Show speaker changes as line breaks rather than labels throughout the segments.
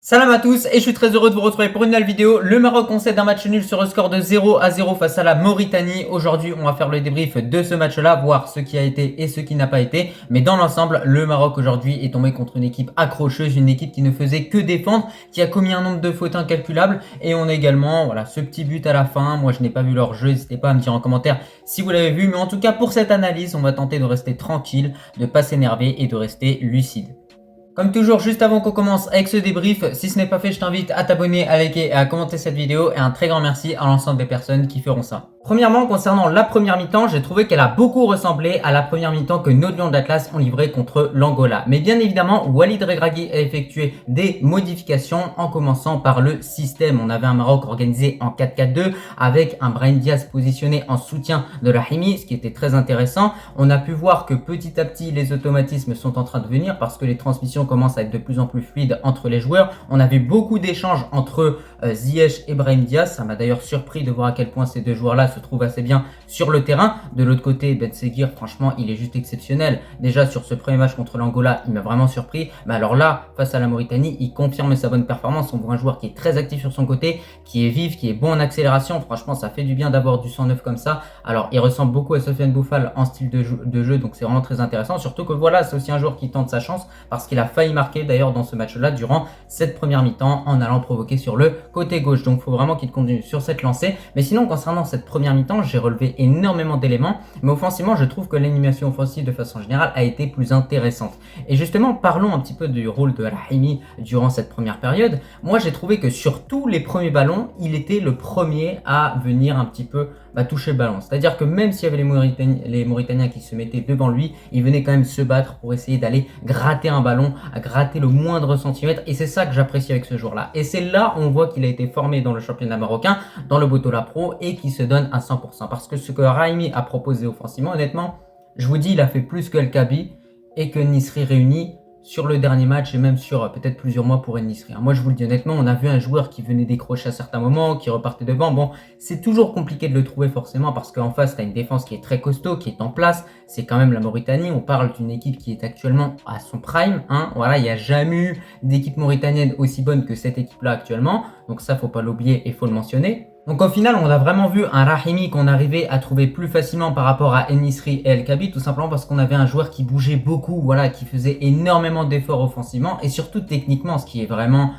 Salam à tous et je suis très heureux de vous retrouver pour une nouvelle vidéo. Le Maroc concède un match nul sur un score de 0-0 face à la Mauritanie. Aujourd'hui, on va faire le débrief de ce match-là, voir ce qui a été et ce qui n'a pas été. Mais dans l'ensemble, le Maroc aujourd'hui est tombé contre une équipe accrocheuse, une équipe qui ne faisait que défendre, qui a commis un nombre de fautes incalculables. Et on a également ce petit but à la fin. Moi, je n'ai pas vu leur jeu, n'hésitez pas à me dire en commentaire si vous l'avez vu. Mais en tout cas, pour cette analyse, on va tenter de rester tranquille, de ne pas s'énerver et de rester lucide. Comme toujours, juste avant qu'on commence avec ce débrief, si ce n'est pas fait, je t'invite à t'abonner, à liker et à commenter cette vidéo. Et un très grand merci à l'ensemble des personnes qui feront ça. Premièrement, concernant la première mi-temps, j'ai trouvé qu'elle a beaucoup ressemblé à la première mi-temps que nos Lions d'Atlas ont livré contre l'Angola. Mais bien évidemment, Walid Regragui a effectué des modifications en commençant par le système. On avait un Maroc organisé en 4-4-2 avec un Brahim Diaz positionné en soutien de Rahimi, ce qui était très intéressant. On a pu voir que petit à petit, les automatismes sont en train de venir parce que les transmissions commencent à être de plus en plus fluides entre les joueurs. On a vu beaucoup d'échanges entre Ziyech et Brahim Diaz. Ça m'a d'ailleurs surpris de voir à quel point ces deux joueurs-là se trouve assez bien sur le terrain. De l'autre côté, Ben Seguir, franchement, il est juste exceptionnel. Déjà, sur ce premier match contre l'Angola, il m'a vraiment surpris. Mais alors là, face à la Mauritanie, il confirme sa bonne performance. On voit un joueur qui est très actif sur son côté, qui est vif, qui est bon en accélération. Franchement, ça fait du bien d'avoir du 109 comme ça. Alors, il ressemble beaucoup à Sofiane Boufal en style de jeu, donc c'est vraiment très intéressant. Surtout que voilà, c'est aussi un joueur qui tente sa chance parce qu'il a failli marquer d'ailleurs dans ce match-là durant cette première mi-temps en allant provoquer sur le côté gauche. Donc, il faut vraiment qu'il continue sur cette lancée. Mais sinon, concernant cette première mi-temps, j'ai relevé énormément d'éléments, mais offensivement, je trouve que l'animation offensive de façon générale a été plus intéressante. Et justement, parlons un petit peu du rôle de Rahimi durant cette première période. Moi, j'ai trouvé que sur tous les premiers ballons, il était le premier à venir un petit peu toucher le ballon. C'est-à-dire que même s'il y avait les Mauritaniens qui se mettaient devant lui, il venait quand même se battre pour essayer d'aller gratter un ballon, à gratter le moindre centimètre. Et c'est ça que j'apprécie avec ce joueur-là. Et c'est là on voit qu'il a été formé dans le championnat marocain, dans le Botola Pro, et qui se donne à 100%. Parce que ce que Rahimi a proposé offensivement, honnêtement, je vous dis, il a fait plus que El Kabi et que Nisri réuni sur le dernier match et même sur peut-être plusieurs mois pour Nisri. Moi, je vous le dis honnêtement, on a vu un joueur qui venait décrocher à certains moments, qui repartait devant. Bon, c'est toujours compliqué de le trouver forcément parce qu'en face, tu as une défense qui est très costaud, qui est en place. C'est quand même la Mauritanie. On parle d'une équipe qui est actuellement à son prime. Voilà, il n'y a jamais eu d'équipe mauritanienne aussi bonne que cette équipe-là actuellement. Donc ça, faut pas l'oublier et faut le mentionner. Donc au final, on a vraiment vu un Rahimi qu'on arrivait à trouver plus facilement par rapport à Enisri et El Kabi, tout simplement parce qu'on avait un joueur qui bougeait beaucoup, qui faisait énormément d'efforts offensivement et surtout techniquement, ce qui est vraiment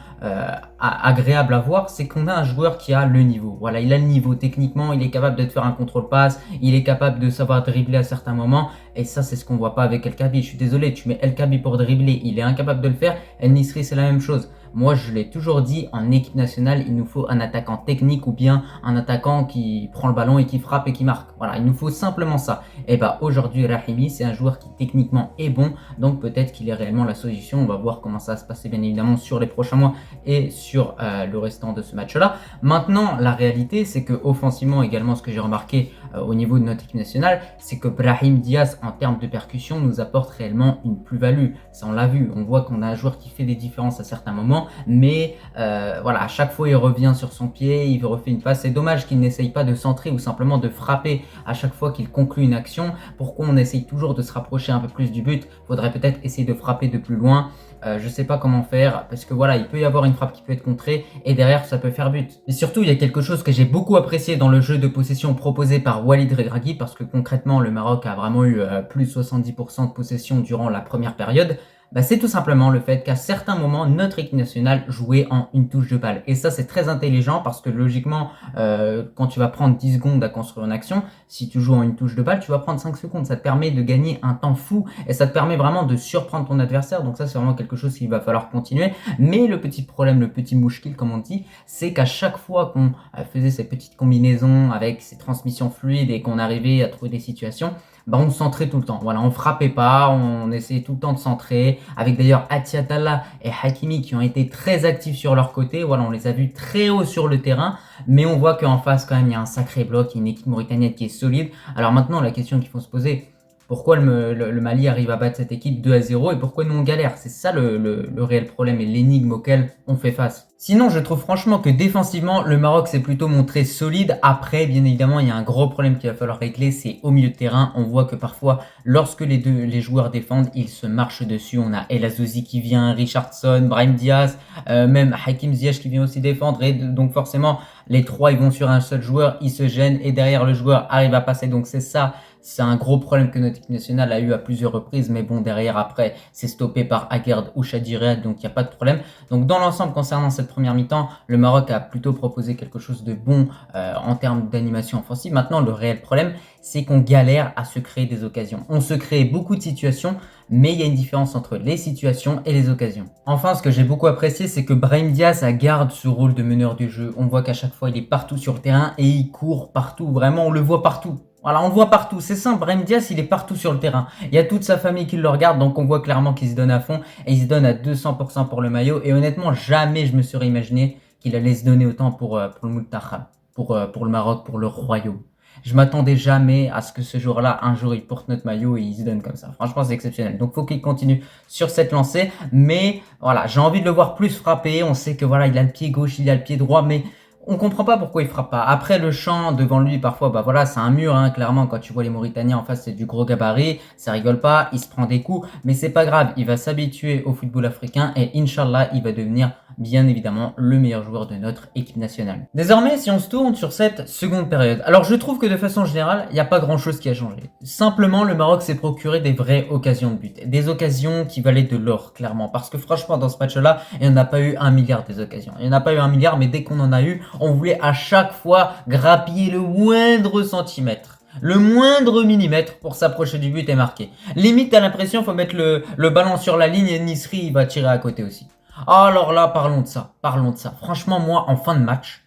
agréable à voir, c'est qu'on a un joueur qui a le niveau. Voilà, il a le niveau techniquement, il est capable de te faire un contrôle-passe, il est capable de savoir dribbler à certains moments et ça, c'est ce qu'on voit pas avec El Kabi. Je suis désolé, tu mets El Kabi pour dribbler, il est incapable de le faire. Enisri, c'est la même chose. Moi, je l'ai toujours dit, en équipe nationale, il nous faut un attaquant technique ou bien un attaquant qui prend le ballon et qui frappe et qui marque. Voilà, il nous faut simplement ça. Et aujourd'hui, Rahimi, c'est un joueur qui techniquement est bon, donc peut-être qu'il est réellement la solution. On va voir comment ça va se passer, bien évidemment, sur les prochains mois et sur le restant de ce match-là. Maintenant, la réalité, c'est que offensivement, également, ce que j'ai remarqué au niveau de notre équipe nationale, c'est que Brahim Diaz, en termes de percussion, nous apporte réellement une plus-value. Ça, on l'a vu. On voit qu'on a un joueur qui fait des différences à certains moments. Mais à chaque fois il revient sur son pied, il refait une passe. C'est dommage qu'il n'essaye pas de centrer ou simplement de frapper à chaque fois qu'il conclut une action. Pourquoi on essaye toujours de se rapprocher un peu plus du but? Faudrait peut-être essayer de frapper de plus loin. Je sais pas comment faire parce que il peut y avoir une frappe qui peut être contrée et derrière ça peut faire but. Et surtout il y a quelque chose que j'ai beaucoup apprécié dans le jeu de possession proposé par Walid Regragui parce que concrètement le Maroc a vraiment eu plus de 70% de possession durant la première période. C'est tout simplement le fait qu'à certains moments, notre équipe nationale jouait en une touche de balle. Et ça, c'est très intelligent parce que logiquement, quand tu vas prendre 10 secondes à construire une action, si tu joues en une touche de balle, tu vas prendre 5 secondes. Ça te permet de gagner un temps fou et ça te permet vraiment de surprendre ton adversaire. Donc ça, c'est vraiment quelque chose qu'il va falloir continuer. Mais le petit problème, le petit mouchkil, comme on dit, c'est qu'à chaque fois qu'on faisait ces petites combinaisons avec ces transmissions fluides et qu'on arrivait à trouver des situations, on centrait tout le temps. Voilà, on frappait pas, on essayait tout le temps de centrer. Avec d'ailleurs Atiatalla et Hakimi qui ont été très actifs sur leur côté. Voilà, on les a vus très haut sur le terrain. Mais on voit qu'en face, quand même, il y a un sacré bloc, il y a une équipe mauritanienne qui est solide. Alors maintenant, la question qu'il faut se poser, Pourquoi le Mali arrive à battre cette équipe 2-0 et pourquoi nous on galère? C'est ça le réel problème et l'énigme auquel on fait face. Sinon, je trouve franchement que défensivement, le Maroc s'est plutôt montré solide. Après, bien évidemment, il y a un gros problème qu'il va falloir régler, c'est au milieu de terrain. On voit que parfois, lorsque les joueurs défendent, ils se marchent dessus. On a El Azzouzi qui vient, Richardson, Brahim Diaz, même Hakim Ziyech qui vient aussi défendre. Et donc forcément, les trois, ils vont sur un seul joueur, ils se gênent et derrière le joueur arrive à passer. Donc c'est ça. C'est un gros problème que notre équipe nationale a eu à plusieurs reprises, mais bon, derrière, après, c'est stoppé par Aguerd ou Chadi Riyad, donc il n'y a pas de problème. Donc dans l'ensemble, concernant cette première mi-temps, le Maroc a plutôt proposé quelque chose de bon en termes d'animation offensive. Maintenant, le réel problème, c'est qu'on galère à se créer des occasions. On se crée beaucoup de situations, mais il y a une différence entre les situations et les occasions. Enfin, ce que j'ai beaucoup apprécié, c'est que Brahim Diaz garde ce rôle de meneur du jeu. On voit qu'à chaque fois, il est partout sur le terrain et il court partout. Vraiment, on le voit partout. Voilà, on le voit partout, c'est simple, Brahim Diaz, il est partout sur le terrain. Il y a toute sa famille qui le regarde, donc on voit clairement qu'il se donne à fond et il se donne à 200% pour le maillot. Et honnêtement, jamais je me serais imaginé qu'il allait se donner autant pour le Moultakhab, pour le Maroc, pour le Royaume. Je m'attendais jamais à ce que ce jour-là, un jour, il porte notre maillot et il se donne comme ça. Franchement, c'est exceptionnel. Donc, faut qu'il continue sur cette lancée. Mais voilà, j'ai envie de le voir plus frapper. On sait que voilà, il a le pied gauche, il a le pied droit, mais on comprend pas pourquoi il frappe pas. Après, le champ devant lui, parfois, bah voilà, c'est un mur, hein, clairement. Quand tu vois les Mauritaniens en face, c'est du gros gabarit. Ça rigole pas, il se prend des coups, mais c'est pas grave. Il va s'habituer au football africain et Inch'Allah, il va devenir bien évidemment le meilleur joueur de notre équipe nationale. Désormais, si on se tourne sur cette seconde période, alors je trouve que de façon générale, il n'y a pas grand chose qui a changé. Simplement, le Maroc s'est procuré des vraies occasions de but. Des occasions qui valaient de l'or, clairement. Parce que franchement, dans ce match-là, il n'y en a pas eu 1 milliard des occasions. Il n'y en a pas eu 1 milliard, mais dès qu'on en a eu, on voulait à chaque fois grappiller le moindre centimètre. Le moindre millimètre pour s'approcher du but et marquer. Limite, t'as l'impression qu'il faut mettre le ballon sur la ligne et Nisri, il va tirer à côté aussi. Alors là, parlons de ça. Franchement, moi, en fin de match,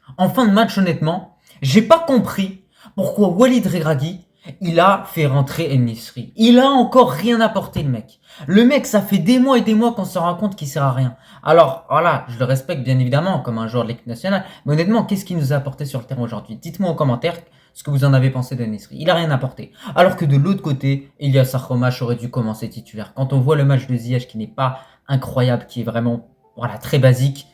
honnêtement, j'ai pas compris pourquoi Walid Regragui, il a fait rentrer El Nisri. Il a encore rien apporté, le mec. Le mec, ça fait des mois et des mois qu'on se rend compte qu'il sert à rien. Alors, voilà, je le respecte bien évidemment comme un joueur de l'équipe nationale, mais honnêtement, qu'est-ce qu'il nous a apporté sur le terrain aujourd'hui? Dites-moi en commentaire ce que vous en avez pensé de Nisri. Il a rien apporté. Alors que de l'autre côté, Ilyas Akromash aurait dû commencer titulaire. Quand on voit le match de Ziyech qui n'est pas incroyable, qui est vraiment très basique,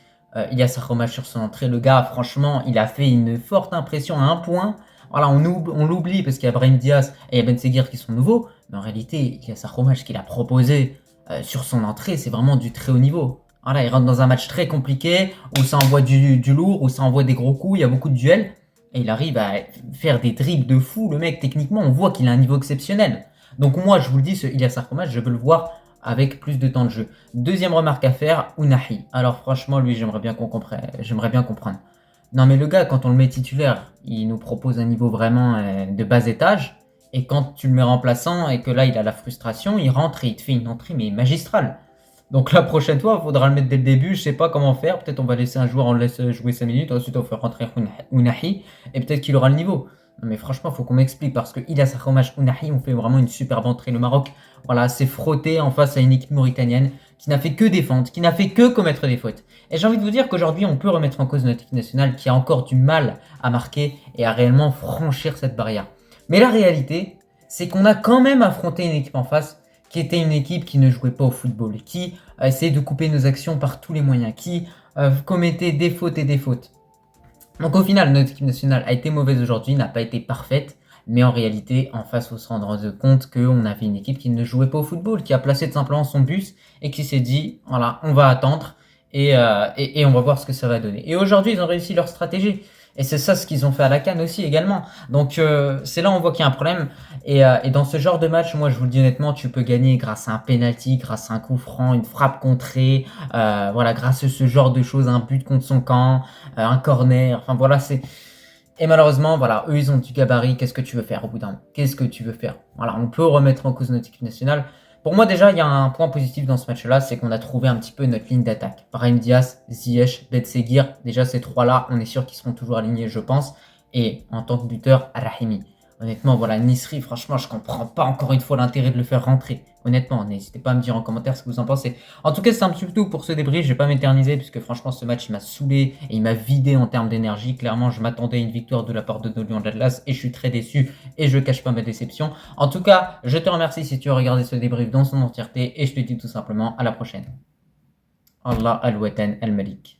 Ilyas Akromash sur son entrée, le gars, franchement, il a fait une forte impression à un point. Voilà, on l'oublie parce qu'il y a Brahim Diaz et il y a Ben Seguir qui sont nouveaux, mais en réalité, Ilyas Akromash qu'il a proposé sur son entrée, c'est vraiment du très haut niveau. Voilà, il rentre dans un match très compliqué, où ça envoie du lourd, où ça envoie des gros coups, il y a beaucoup de duels, et il arrive à faire des dribbles de fou. Le mec, techniquement, on voit qu'il a un niveau exceptionnel. Donc moi, je vous le dis, ce Ilyas Akromash, je veux le voir avec plus de temps de jeu. Deuxième remarque à faire, Ounahi. Alors franchement, lui, j'aimerais bien comprendre. Non mais le gars, quand on le met titulaire, il nous propose un niveau vraiment de bas étage. Et quand tu le mets remplaçant et que là, il a la frustration, il rentre et il te fait une entrée mais magistrale. Donc la prochaine fois, il faudra le mettre dès le début. Je sais pas comment faire. Peut-être on va laisser un joueur, on le laisse jouer 5 minutes. Ensuite, on va faire rentrer Ounahi. Et peut-être qu'il aura le niveau. Non mais franchement, faut qu'on m'explique parce que Ilyas Akromash, Ounahi, on fait vraiment une superbe entrée. Le Maroc, voilà, s'est frotté en face à une équipe mauritanienne qui n'a fait que défendre, qui n'a fait que commettre des fautes. Et j'ai envie de vous dire qu'aujourd'hui, on peut remettre en cause notre équipe nationale qui a encore du mal à marquer et à réellement franchir cette barrière. Mais la réalité, c'est qu'on a quand même affronté une équipe en face qui était une équipe qui ne jouait pas au football, qui essayait de couper nos actions par tous les moyens, qui commettait des fautes et des fautes. Donc au final, notre équipe nationale a été mauvaise aujourd'hui, n'a pas été parfaite, mais en réalité, en face, on se rendre compte qu'on avait une équipe qui ne jouait pas au football, qui a placé tout simplement son bus et qui s'est dit, voilà, on va attendre et on va voir ce que ça va donner. Et aujourd'hui, ils ont réussi leur stratégie. Et c'est ça ce qu'ils ont fait à la CAN aussi également. Donc c'est là où on voit qu'il y a un problème. Et dans ce genre de match, moi je vous le dis honnêtement, tu peux gagner grâce à un penalty, grâce à un coup franc, une frappe contrée, voilà, grâce à ce genre de choses, un but contre son camp, un corner, enfin voilà, c'est... Et malheureusement, voilà, eux ils ont du gabarit, qu'est-ce que tu veux faire au bout d'un moment? Qu'est-ce que tu veux faire? Voilà, on peut remettre en cause notre équipe nationale. Pour moi déjà, il y a un point positif dans ce match-là, c'est qu'on a trouvé un petit peu notre ligne d'attaque. Brahim Diaz, Ziyech, Ben Seguir, déjà ces trois-là, on est sûr qu'ils seront toujours alignés, je pense. Et en tant que buteur, Rahimi. Honnêtement, voilà, Nisri, franchement, je comprends pas encore une fois l'intérêt de le faire rentrer. Honnêtement, n'hésitez pas à me dire en commentaire ce que vous en pensez. En tout cas, c'est un petit peu tout pour ce débrief. Je vais pas m'éterniser puisque franchement, ce match, il m'a saoulé et il m'a vidé en termes d'énergie. Clairement, je m'attendais à une victoire de la part de nos Lions d'Atlas et je suis très déçu et je cache pas ma déception. En tout cas, je te remercie si tu as regardé ce débrief dans son entièreté et je te dis tout simplement à la prochaine. Allah al-Watan al-Malik.